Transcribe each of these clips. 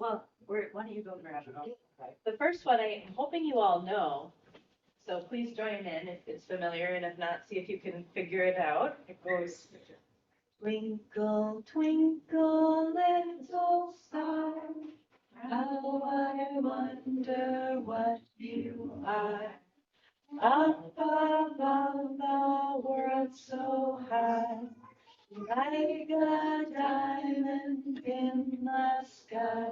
Well, why don't you go grab it? The first one I'm hoping you all know, so please join in if it's familiar, and if not, see if you can figure it out. It goes, twinkle, twinkle, little star, how I wonder what you are. Up above the world so high, like a diamond in the sky.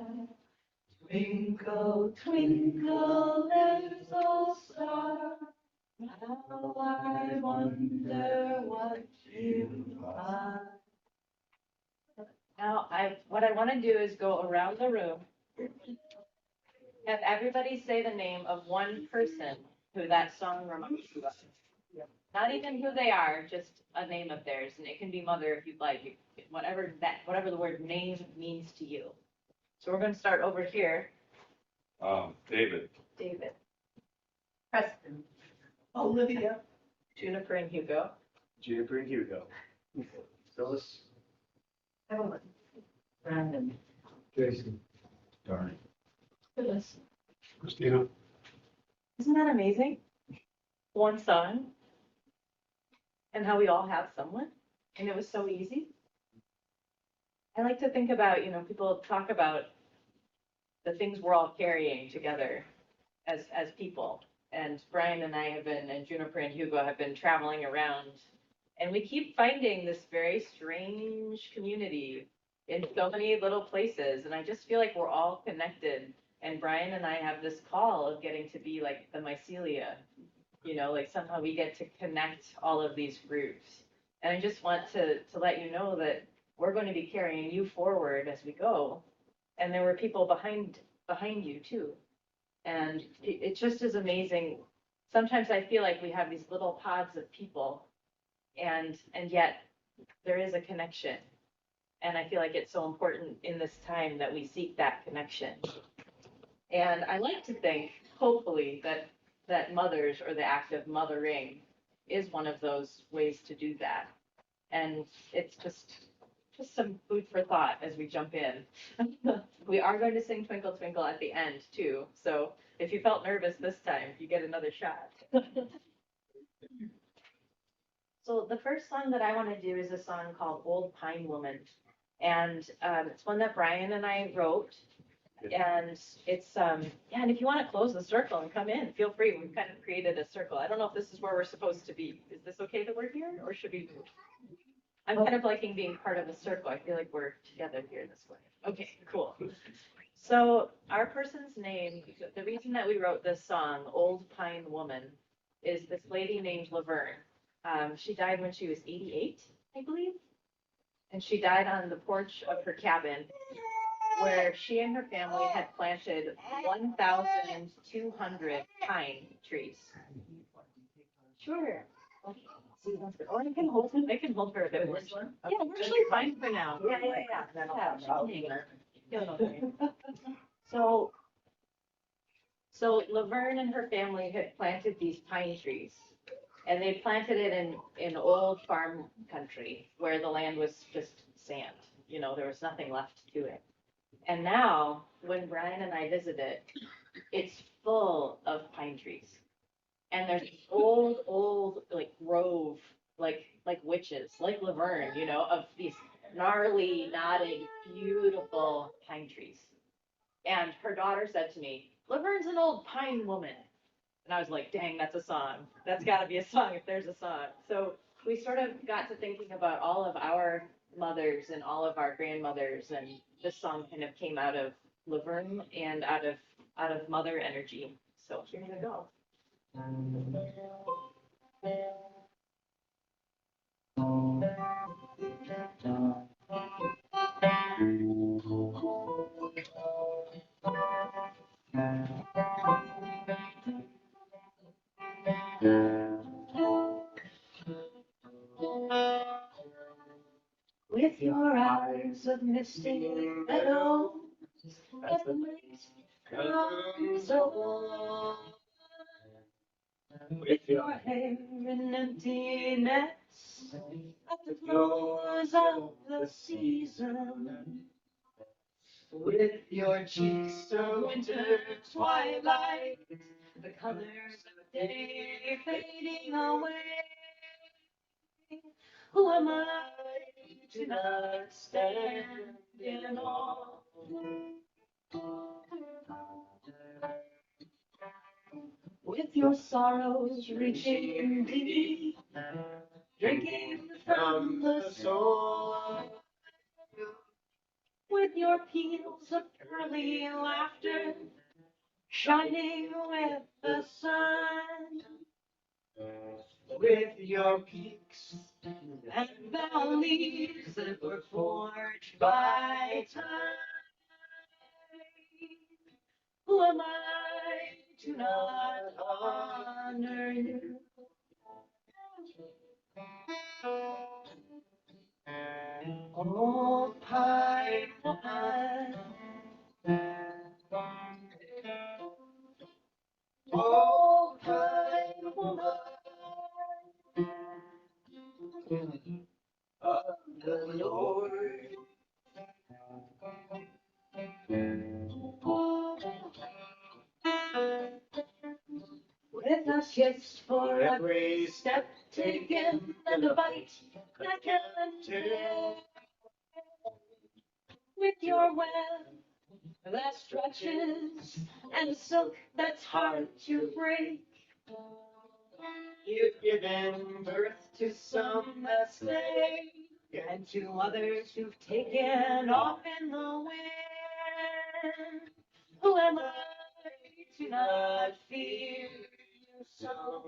Twinkle, twinkle, little star, how I wonder what you are. Now, what I want to do is go around the room, have everybody say the name of one person who that song reminds you of. Not even who they are, just a name of theirs, and it can be mother if you'd like, whatever the word name means to you. So we're going to start over here. David. David. Preston. Olivia. Juniper and Hugo. Juniper and Hugo. Phyllis. Evelyn. Brandon. Jason. Darn. Phyllis. Christina. Isn't that amazing? One song. And how we all have someone. And it was so easy. I like to think about, people talk about the things we're all carrying together as people. And Brian and I have been, and Juniper and Hugo have been traveling around, and we keep finding this very strange community in so many little places. And I just feel like we're all connected. And Brian and I have this call of getting to be like the mycelia, like somehow we get to connect all of these groups. And I just want to let you know that we're going to be carrying you forward as we go. And there were people behind you too. And it just is amazing. Sometimes I feel like we have these little pods of people, and yet there is a connection. And I feel like it's so important in this time that we seek that connection. And I like to think, hopefully, that mothers, or the act of mothering, is one of those ways to do that. And it's just some food for thought as we jump in. We are going to sing Twinkle Twinkle at the end too. So if you felt nervous this time, you get another shot. So the first song that I want to do is a song called Old Pine Woman. And it's one that Brian and I wrote. And it's, and if you want to close the circle and come in, feel free. We've kind of created a circle. I don't know if this is where we're supposed to be. Is this okay that we're here, or should we move? I'm kind of liking being part of a circle. I feel like we're together here this way. Okay, cool. So our person's name, the reason that we wrote this song, Old Pine Woman, is this lady named Laverne. She died when she was 88, I believe. And she died on the porch of her cabin, where she and her family had planted 1,200 pine trees. Sure. Or I can hold him. I can hold her a bit more. Yeah, we're actually fine for now. So Laverne and her family had planted these pine trees, and they planted it in old farm country where the land was just sand. There was nothing left to it. And now, when Brian and I visit it, it's full of pine trees. And there's old, like grove, like witches, like Laverne, of these gnarly, nodding, beautiful pine trees. And her daughter said to me, Laverne's an old pine woman. And I was like, dang, that's a song. That's got to be a song if there's a song. So we sort of got to thinking about all of our mothers and all of our grandmothers, and this song kind of came out of Laverne and out of mother energy. So here we go. With your eyes of misty meadows, as the night comes on. With your hair in emptiness at the close of the season, with your cheeks a winter twilight, the colors of day fading away. Who am I to not stand in awe? With your sorrows reaching deep, drinking from the soul. With your peals of early laughter, shining with the sun. With your peaks and valleys that were forged by time. Who am I to not honor you? Oh, pine woman. Oh, pine woman of the Lord. With a kiss for every step taken and a bite that can tear. With your web that stretches and silk that's hard to break. You've given birth to some that stay, and to others who've taken off in the wind. Who am I to not fear you so?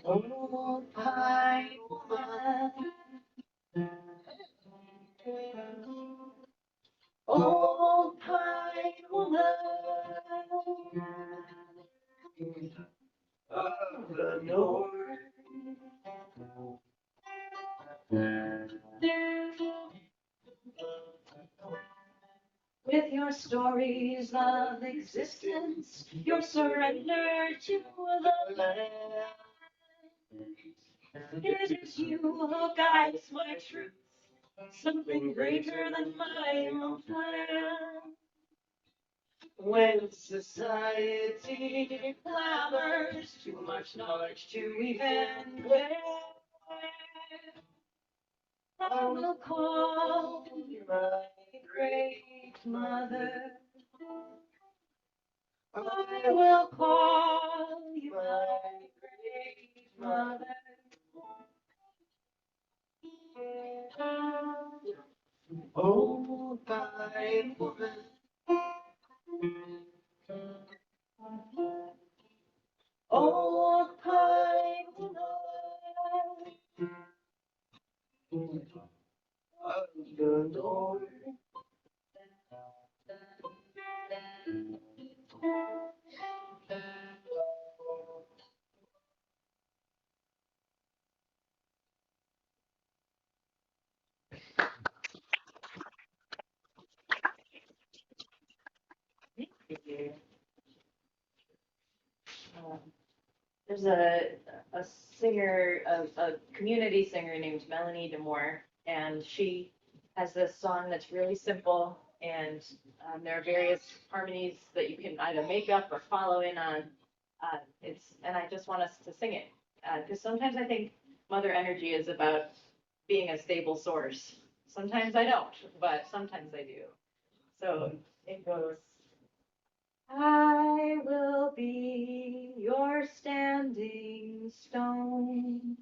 Oh, pine woman. Oh, pine woman of the north. With your stories of existence, your surrender to the land. It is you who guides my truth, something greater than my own plan. When society clamors too much knowledge to even glare, I will call you my great mother. I will call you my great mother. Oh, pine woman. Oh, pine woman of the Lord. There's a singer, a community singer named Melanie Demore, and she has this song that's really simple, and there are various harmonies that you can either make up or follow in on. And I just want us to sing it because sometimes I think mother energy is about being a stable source. Sometimes I don't, but sometimes I do. So it goes. I will be your standing stone.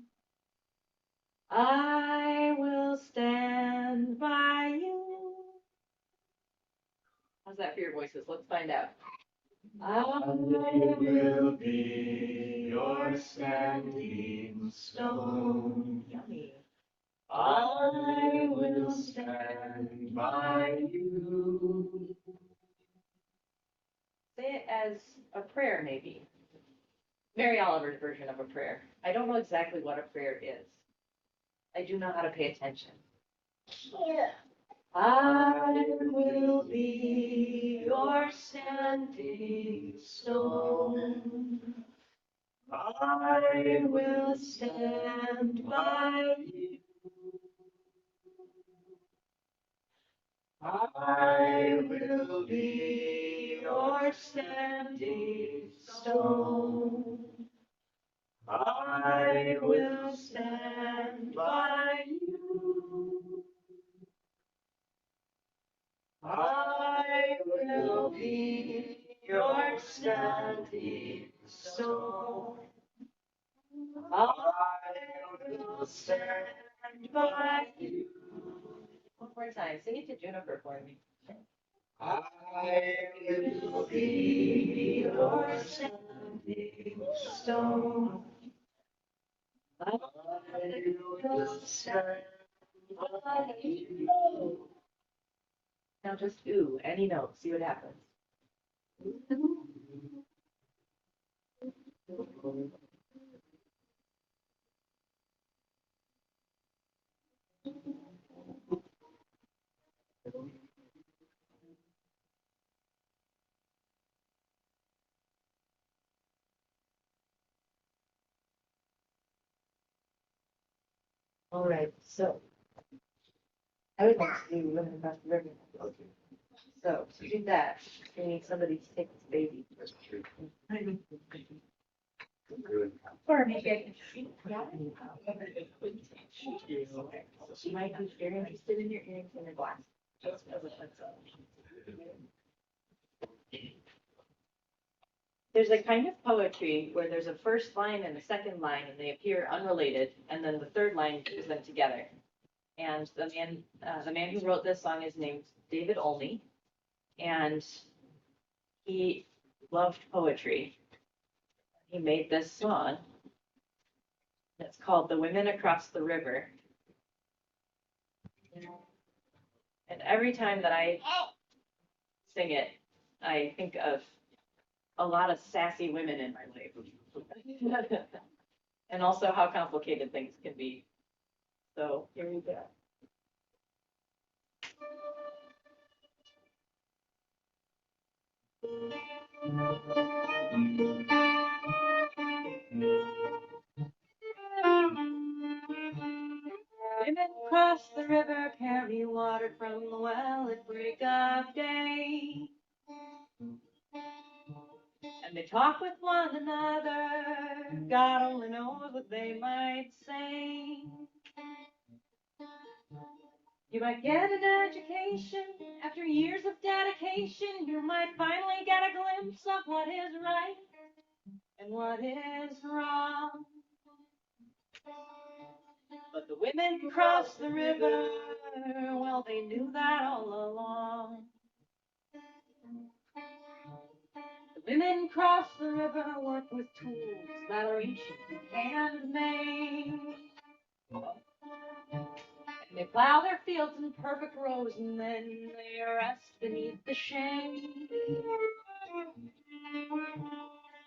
I will stand by you. How's that for your voices? Let's find out. I will be your standing stone. Yummy. I will stand by you. Say it as a prayer, maybe. Mary Oliver's version of a prayer. I don't know exactly what a prayer is. I do know how to pay attention. Yeah. I will be your standing stone. I will stand by you. I will be your standing stone. I will stand by you. I will be your standing stone. I will stand by you. One more time. Sing it to Juniper for me. I will be your standing stone. I will stand by you. Now just ooh, any note, see what happens. All right, so I would like to do Women Across the River. So to do that, we need somebody to take this baby. Or maybe I can shoot. Yeah. She might be very interested in your earrings and your glasses. Just as a heads up. There's a kind of poetry where there's a first line and a second line, and they appear unrelated, and then the third line keeps them together. And the man who wrote this song is named David Olney, and he loved poetry. He made this song. It's called "The Women Across the River." And every time that I sing it, I think of a lot of sassy women in my life. And also how complicated things can be. So here we go. Women cross the river, carry water from the well at break of day. And they talk with one another, God only knows what they might say. You might get an education, after years of dedication, you might finally get a glimpse of what is right and what is wrong. But the women cross the river, well, they knew that all along. The women cross the river, work with tools that are ancient and handmade. And they plow their fields in perfect rows, and then they rest beneath the shade.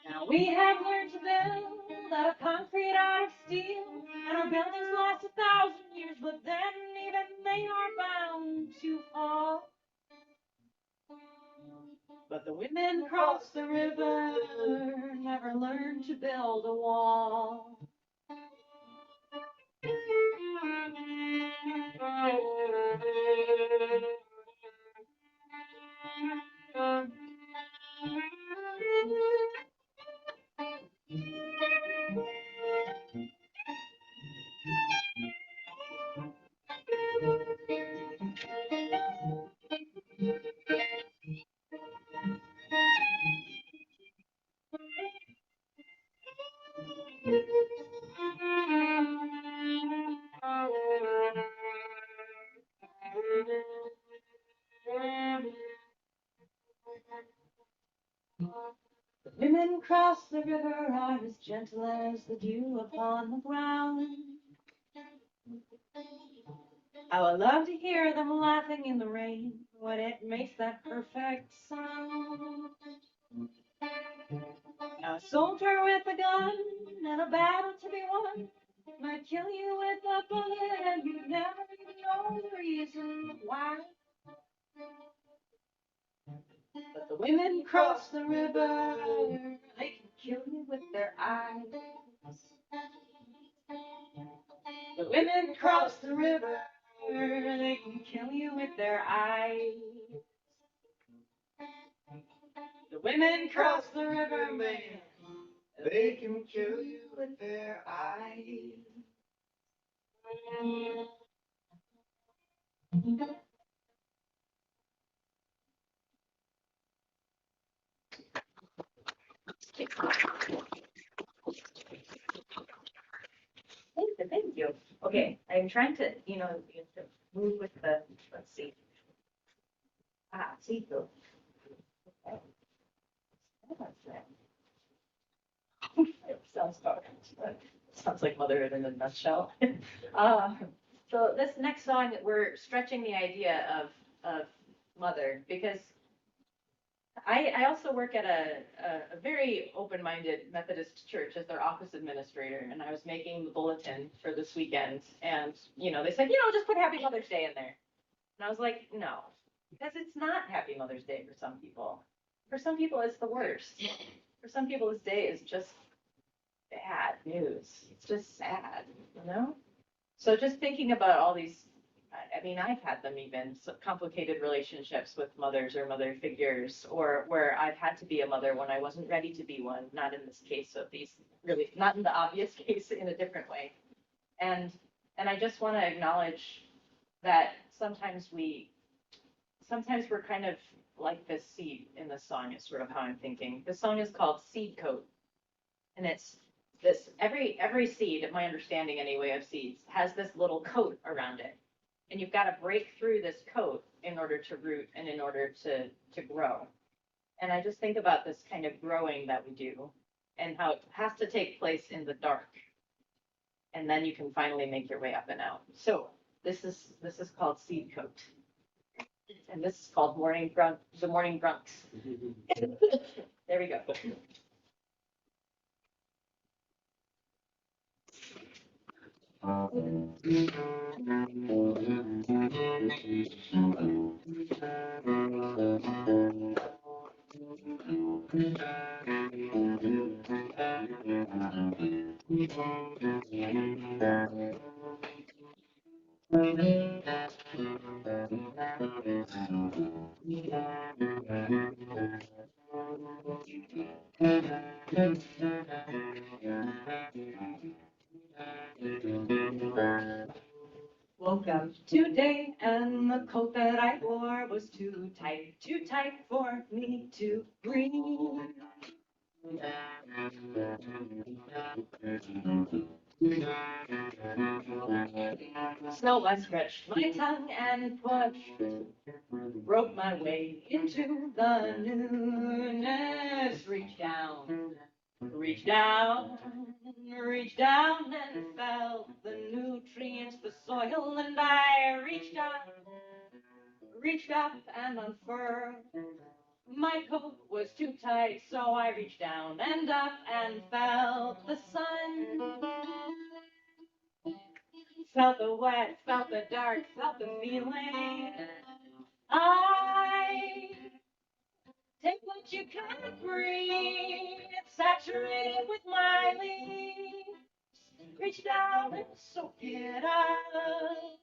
Now we have learned to build out of concrete, out of steel, and our buildings last 1,000 years, but then even they are bound to fall. But the women cross the river, never learned to build a wall. The women cross the river are as gentle as the dew upon the ground. I would love to hear them laughing in the rain when it makes that perfect sound. Now, a soldier with a gun and a battle to be won might kill you with a bullet and you never even know the reason why. But the women cross the river, they can kill you with their eyes. The women cross the river, they can kill you with their eyes. The women cross the river, man, they can kill you with their eyes. Thank you. Okay, I'm trying to, you have to move with the, let's see. See, go. Okay. Sounds like motherhood in a nutshell. Uh, so this next song, we're stretching the idea of mother, because I also work at a very open-minded Methodist church as their office administrator, and I was making the bulletin for this weekend, and they said, just put Happy Mother's Day in there, and I was like, no, because it's not Happy Mother's Day for some people. For some people, it's the worst. For some people, this day is just bad news. It's just sad, So just thinking about all these, I mean, I've had them even, so complicated relationships with mothers or mother figures, or where I've had to be a mother when I wasn't ready to be one, not in this case of these, really, not in the obvious case, in a different way. And I just want to acknowledge that sometimes we're kind of like this seed in the song is sort of how I'm thinking. The song is called Seed Coat. And it's this, every seed, my understanding anyway of seeds, has this little coat around it. And you've got to break through this coat in order to root and in order to grow. And I just think about this kind of growing that we do and how it has to take place in the dark. And then you can finally make your way up and out. So this is called Seed Coat. And this is called the Morning Grunts. There we go. Woke up today and the coat that I wore was too tight for me to breathe. So I stretched my tongue and pushed, broke my way into the newness, reached down, reached down, reached down and felt the nutrients, the soil, and I reached up and unfurled. My coat was too tight, so I reached down and up and felt the sun. Felt the wet, felt the dark, felt the feeling. I take what you can breathe, saturate it with my leaves. Reach down and soak it up,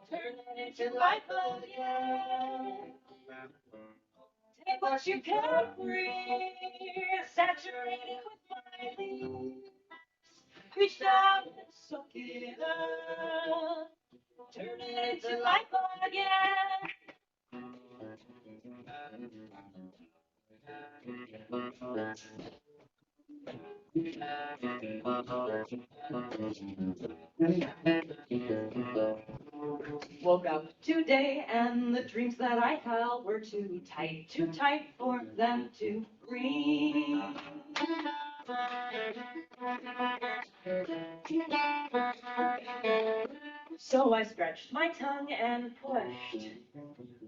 turn it into life again. Take what you can breathe, saturate it with my leaves. Reach down and soak it up, turn it into life again. Woke up today and the dreams that I held were too tight for them to breathe. So I stretched my tongue and pushed,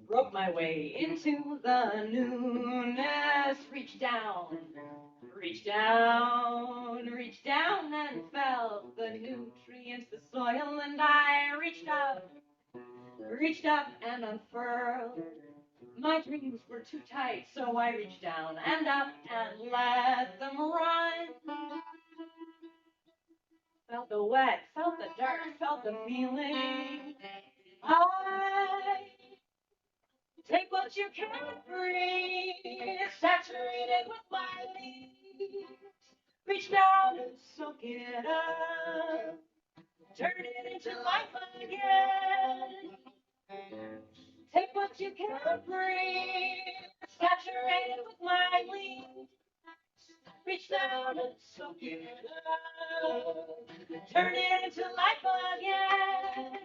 broke my way into the newness, reached down and felt the nutrients, the soil, and I reached up and unfurled. My dreams were too tight, so I reached down and up and let them run. Felt the wet, felt the dirt, felt the feeling. I take what you can't breathe, saturated with my leaves. Reach down and soak it up, turn it into life again. Take what you can't breathe, saturated with my leaves. Reach down and soak it up, turn it into life again.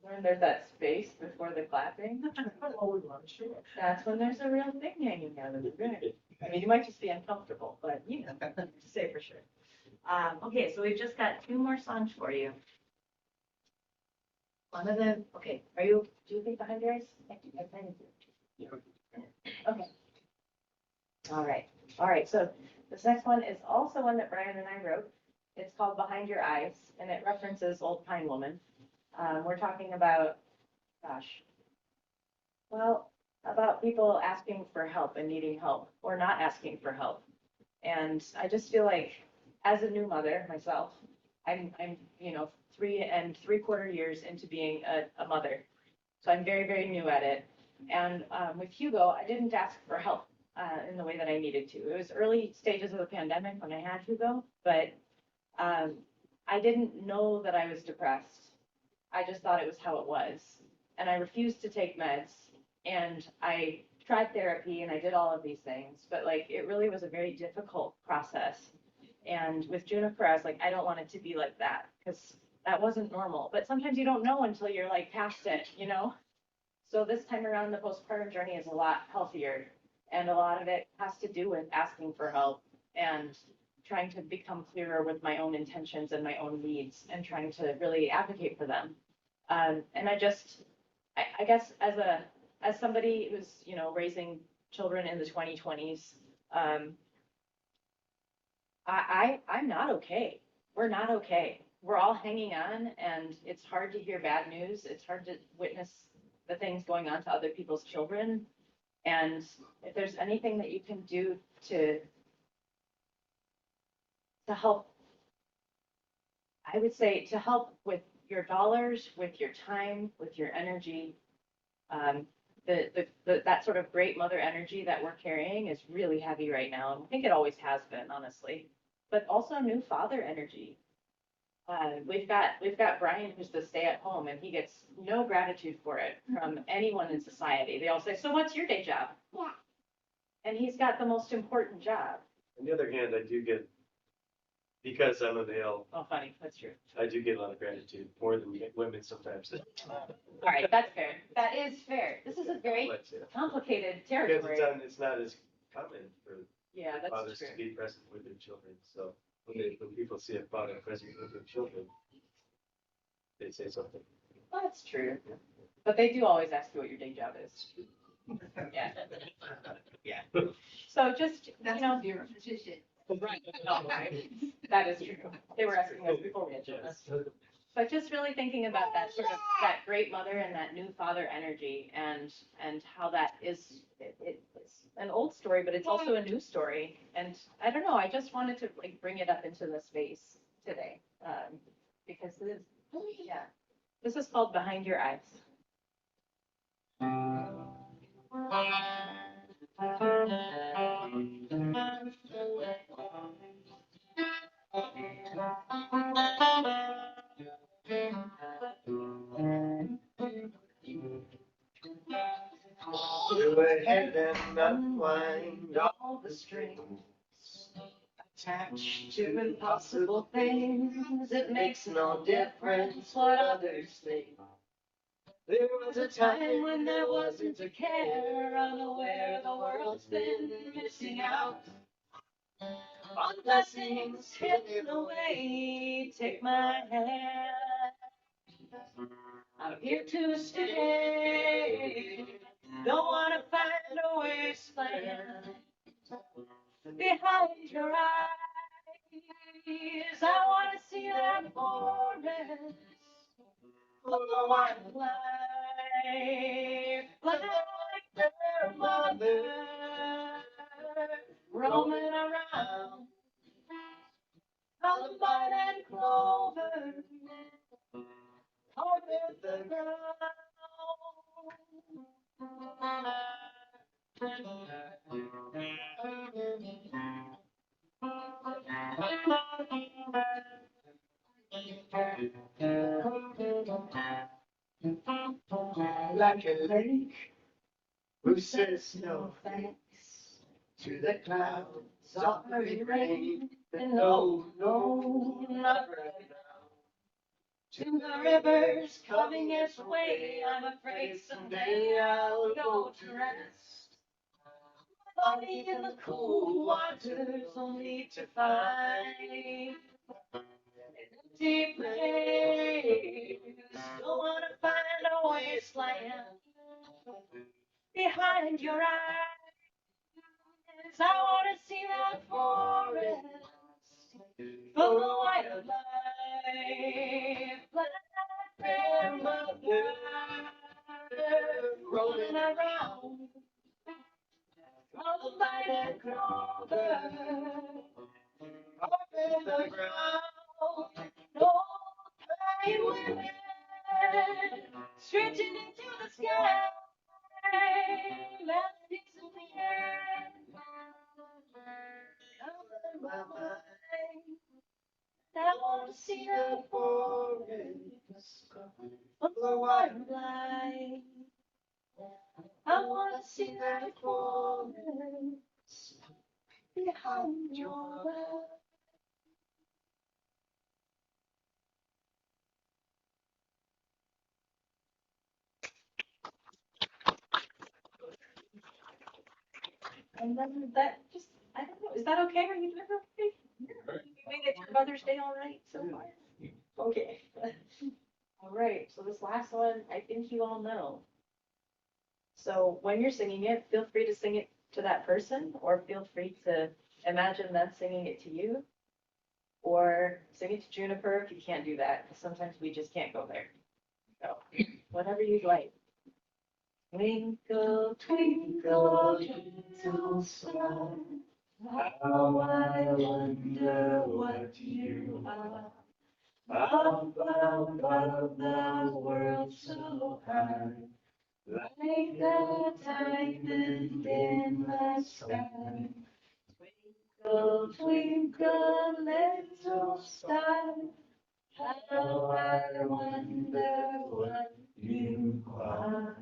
When there's that space before the clapping, that's when there's a real thing hanging out of the good. I mean, you might just be uncomfortable, but you know, to say for sure. Okay, so we've just got two more songs for you. One of them, okay, do you think behind yours? Okay. All right, so this next one is also one that Brian and I wrote. It's called Behind Your Eyes, and it references Old Pine Woman. We're talking about, gosh, well, about people asking for help and needing help or not asking for help. And I just feel like as a new mother myself, I'm 3 3/4 years into being a mother. So I'm very, very new at it. And with Hugo, I didn't ask for help in the way that I needed to. It was early stages of the pandemic when I had Hugo, but I didn't know that I was depressed. I just thought it was how it was. And I refused to take meds. And I tried therapy and I did all of these things, but like it really was a very difficult process. And with Juniper, I was like, I don't want it to be like that because that wasn't normal. But sometimes you don't know until you're like past it, you know? So this time around, the postpartum journey is a lot healthier. And a lot of it has to do with asking for help and trying to become clearer with my own intentions and my own needs and trying to really advocate for them. And I guess as somebody who's, raising children in the 2020s, I'm not okay. We're not okay. We're all hanging on, and it's hard to hear bad news. It's hard to witness the things going on to other people's children. And if there's anything that you can do to help, I would say to help with your dollars, with your time, with your energy, that sort of great mother energy that we're carrying is really heavy right now. And I think it always has been, honestly, but also new father energy. We've got Brian, who's the stay-at-home, and he gets no gratitude for it from anyone in society. They all say, "So what's your day job?" Yeah. And he's got the most important job. On the other hand, I do get, because I'm a male, Oh, funny, that's true. I do get a lot of gratitude, more than women sometimes. All right, that's fair. That is fair. This is a very But, yeah. complicated Because territory. it's not as common for Yeah, that's fathers true. to be present with their children. So when people see a father present with their children, they say something. Well, that's true. But they do always ask you what your day job is. Yeah. Yeah. So just, That's your position. Right. No, right. That is true. They were asking us before we had children. But just really thinking about that sort of, that great mother and that new father energy and how that is, it's an old story, but it's also a new story. And I don't know, I just wanted to like bring it up into the space today. Because Yeah. This is called Behind Your Eyes. Go ahead and unwind all the strings attached to impossible things. It makes no difference what others think. There was a time when there wasn't a care, unaware the world's been missing out on blessings hidden away. Take my hand, I'm here to stay. Don't wanna find a wasteland behind your eyes. I wanna see that forest full of wildlife, like their mother, roaming around on the vine and clover, up in the ground. Like a lake who says no thanks to the clouds, sorry rain, and no, no, not right now. To the rivers coming its way, I'm afraid someday I'll go to rest. Body in the cool waters, only to find an empty place. Don't wanna find a wasteland behind your eyes. I wanna see that forest full of wildlife, like their mother, rolling around on the vine and clover, up in the ground. No crying women stretching into the sky, melodies in the air, cover my mind. I want to see the forest full of wildlife. I want to see that forest behind your back. And then that just, I don't know, is that okay? Are you doing okay? You made it through Mother's Day all right so far? Okay. All right, so this last one, I think you all know. So when you're singing it, feel free to sing it to that person, or feel free to imagine them singing it to you, or sing it to Juniper if you can't do that, because sometimes we just can't go there. So whatever you'd like. Twinkle, twinkle, little star, how I wonder what you are. Up above the world so high, like a diamond in the sky. Twinkle, twinkle, little star, how I wonder what you are.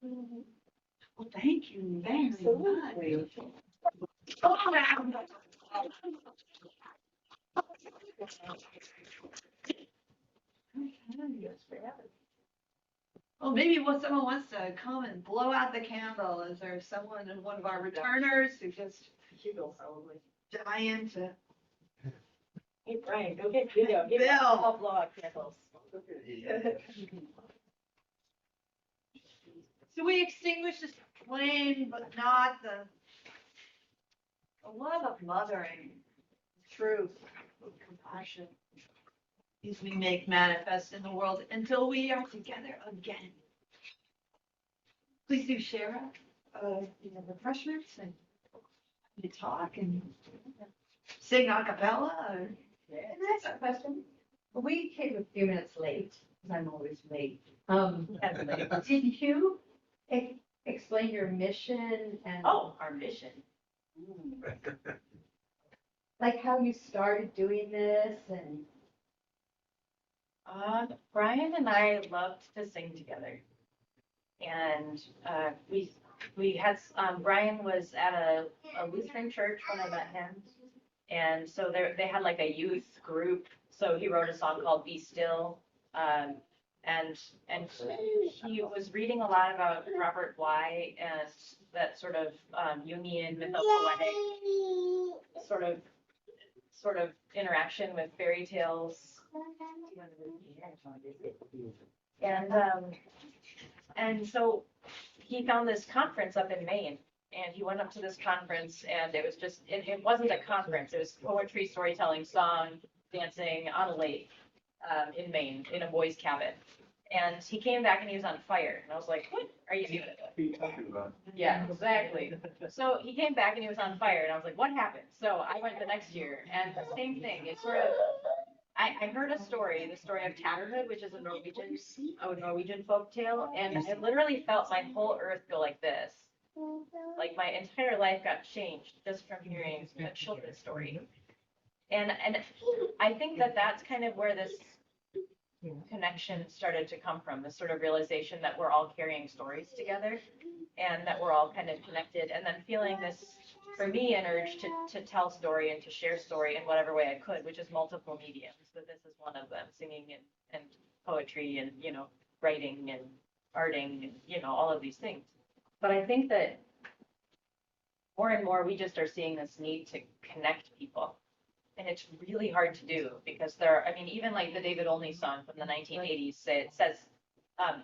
Well, thank you very much. Well, maybe when someone wants to come and blow out the candle, is there someone, one of our returners who just Hugo probably. dying to? Hey, Brian, go get Hugo. Give him Bill. a blow out candles. So we extinguish this flame, but not the love of mothering, truth, compassion. These we make manifest in the world until we are together again. Please do share refreshments and you talk and sing a cappella? Or? Can I ask a question? We came a few minutes late, because I'm always late. Did you explain your mission and Oh, our mission. like how you started doing this and Brian and I loved to sing together. And we had, Brian was at a Lutheran church when I met him. And so they had like a youth group. So he wrote a song called Be Still. And he was reading a lot about Robert Bly and that sort of Jungian mythopoetic sort of interaction with fairy tales. And so he found this conference up in Maine, and he went up to this conference, and it was just, it wasn't a conference, it was poetry, storytelling, song, dancing on a lake in Maine, in a boys' cabin. And he came back and he was on fire, and I was like, what are you doing? What are you talking about? Yeah, exactly. So he came back and he was on fire, and I was like, what happened? So I went the next year, and the same thing. It's sort of, I heard a story, the story of Tatterhood, which is a Norwegian folk tale, and I literally felt my whole earth go like this. Like my entire life got changed just from hearing a children's story. And I think that that's kind of where this connection started to come from, this sort of realization that we're all carrying stories together and that we're all kind of connected, and then feeling this, for me, an urge to tell story and to share story in whatever way I could, which is multiple mediums, but this is one of them, singing and poetry and, you know, writing and arting and, you know, all of these things. But I think that more and more we just are seeing this need to connect people. And it's really hard to do because I mean, even like the David Olney song from the 1980s says,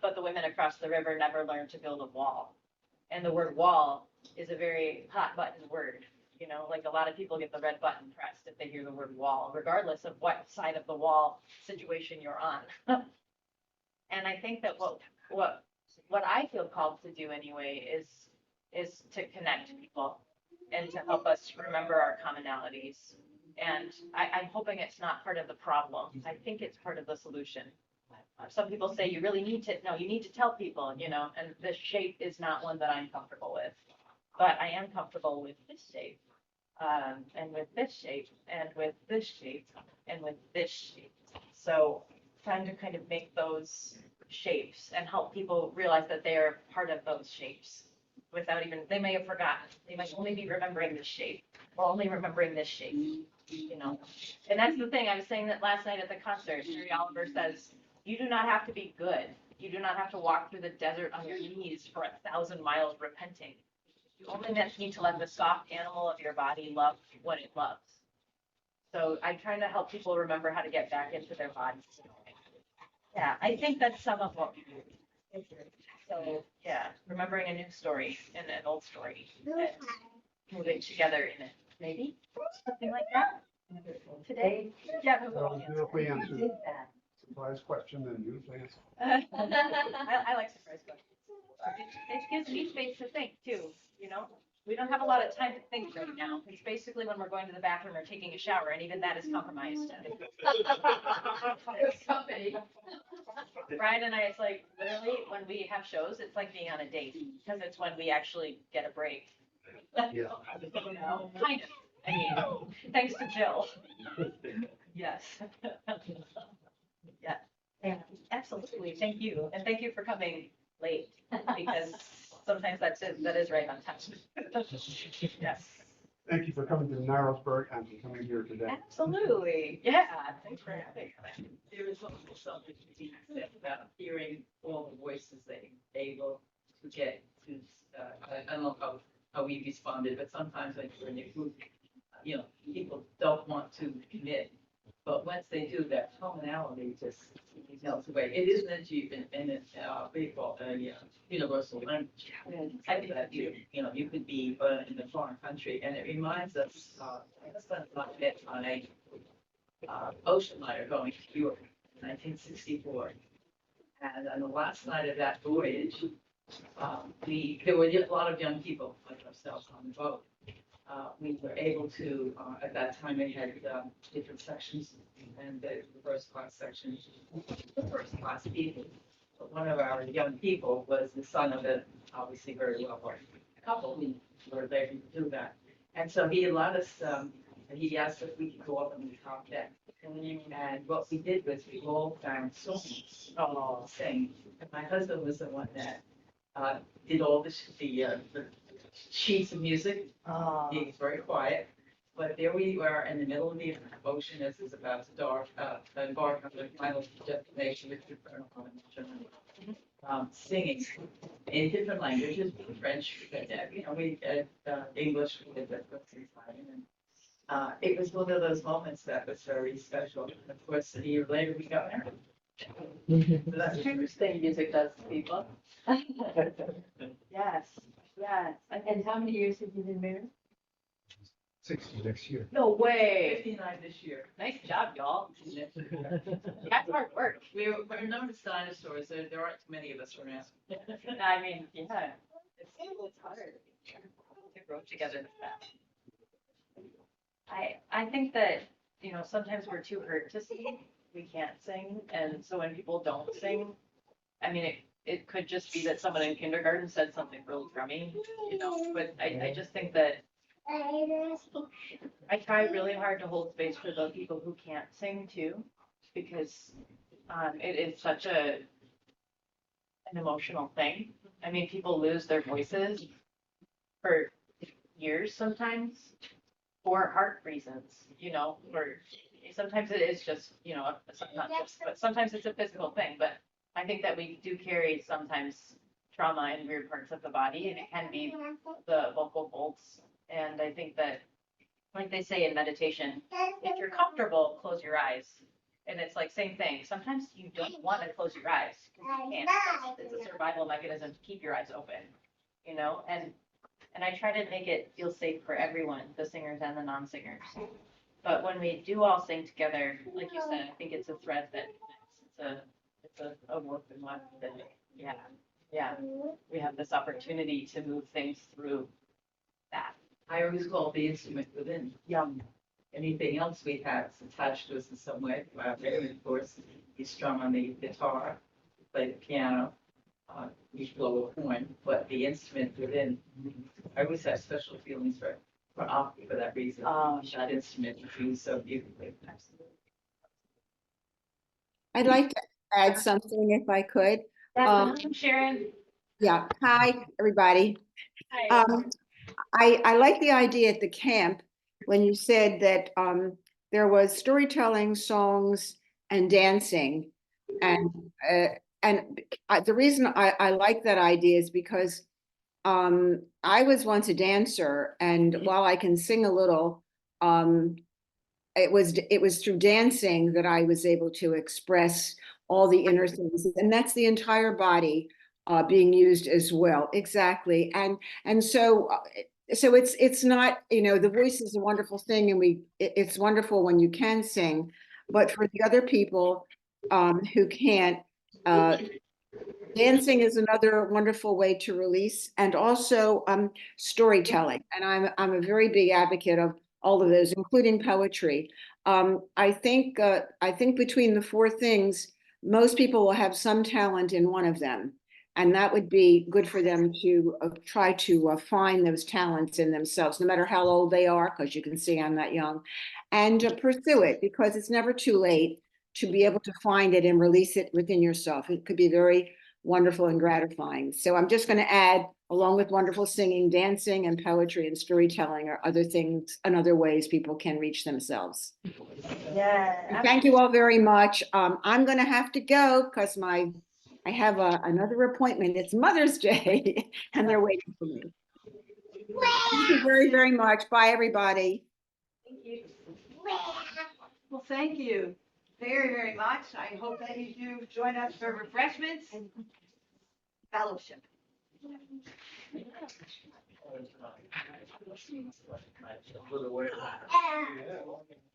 but the women across the river never learned to build a wall. And the word wall is a very hot button word. You know, like a lot of people get the red button pressed if they hear the word wall, regardless of what side of the wall situation you're on. And I think that what I feel called to do anyway is to connect people and to help us remember our commonalities. And I'm hoping it's not part of the problem. I think it's part of the solution. Some people say you really need to, no, you need to tell people, you know, and this shape is not one that I'm comfortable with. But I am comfortable with this shape, and with this shape, and with this shape, and with this shape. So trying to kind of make those shapes and help people realize that they are part of those shapes without even, they may have forgotten. They might only be remembering this shape or only remembering this shape, you know. And that's the thing, I was saying that last night at the concert, Mary Oliver says, you do not have to be good. You do not have to walk through the desert on your knees for 1,000 miles repenting. You only need to let the soft animal of your body love what it loves. So I'm trying to help people remember how to get back into their bodies. Yeah, I think that's some of what we do. So yeah, remembering a new story and an old story and moving together in it, maybe something like that. Today, yeah, So beautifully answered. Surprise question and beautifully answered. I like surprise questions. It gives me space to think too, you know? We don't have a lot of time to think right now. It's basically when we're going to the bathroom or taking a shower, and even that is compromised. company. Brian and I, it's like literally when we have shows, it's like being on a date because it's when we actually get a break. Yeah. Kind of. I mean, thanks to Jill. Yes. Yeah. Yeah, absolutely. Thank you. And thank you for coming late because sometimes that is right on time. Yes. Thank you for coming to Narrowsburg and for coming here today. Absolutely. Yeah. Thanks for having me. There is also something to be said about hearing all the voices they able to get to. I don't know how we responded, but sometimes when you're in a group, you know, people don't want to commit, but once they do, that commonality just melts away. It isn't that you in a universal language. I think that you could be in a foreign country, and it reminds us. My husband and I met on a ocean liner going to Europe in 1964. And on the last night of that voyage, there were a lot of young people like ourselves on the boat. we were able to, at that time, they had different sections, and the first class section, first class people. But one of our young people was the son of a obviously very well-off couple who were there to do that. And so he allowed us, he asked if we could go up on the top deck. And what we did was we all found songs to sing. And my husband was the one that did all the sheets of music. He was very quiet. But there we were in the middle of the ocean as it's about to embark on the final destination, which is singing in different languages, French, we did English, we did Italian, and it was one of those moments that was very special. And of course, a year later, we got married. So that's Interesting music does to people. Yes, yes. And how many years have you been married? 60 next year. No way. 59 this year. Nice job, y'all. That's hard work. We're known as dinosaurs. There aren't too many of us around. I mean, yeah, it's hard to grow together this fast. I think that, sometimes we're too hurt to sing. We can't sing. And so when people don't sing, I mean, it could just be that someone in kindergarten said something really crummy, but I just think that I try really hard to hold space for the people who can't sing too, because it is such an emotional thing. I mean, people lose their voices for years sometimes for heart reasons, or sometimes it is just, not just, but sometimes it's a physical thing. But I think that we do carry sometimes trauma in weird parts of the body, and it can be the vocal folds. And I think that, like they say in meditation, if you're comfortable, close your eyes. And it's like same thing. Sometimes you don't want to close your eyes because you can't. It's a survival mechanism to keep your eyes open, and I try to make it feel safe for everyone, the singers and the non-singers. But when we do all sing together, like you said, I think it's a thread that connects. It's a warp and weft that, yeah, we have this opportunity to move things through that. I always call the instrument within young. Anything else we have is attached to us in some way. Raymond, of course, he's strung on the guitar, play the piano, you blow a horn, but the instrument within, I always have special feelings for Opry for that reason. That instrument is so beautifully. I'd like to add something if I could. Sharon. Yeah, hi, everybody. Hi. I like the idea at the camp when you said that there was storytelling, songs, and dancing. And the reason I like that idea is because I was once a dancer, and while I can sing a little, it was through dancing that I was able to express all the inner things, and that's the entire body being used as well. Exactly, and so it's not, the voice is a wonderful thing, and it's wonderful when you can sing, but for the other people who can't, dancing is another wonderful way to release, and also storytelling. And I'm a very big advocate of all of those, including poetry. I think between the four things, most people will have some talent in one of them, and that would be good for them to try to find those talents in themselves, no matter how old they are, because you can see I'm not young, and pursue it, because it's never too late to be able to find it and release it within yourself. It could be very wonderful and gratifying. So I'm just going to add, along with wonderful singing, dancing, and poetry and storytelling are other things and other ways people can reach themselves. Yeah. Thank you all very much. I'm going to have to go because I have another appointment. It's Mother's Day and they're waiting for me. Thank you very, very much. Bye, everybody. Thank you. Well, thank you very, very much. I hope that you do join us for refreshments and fellowship.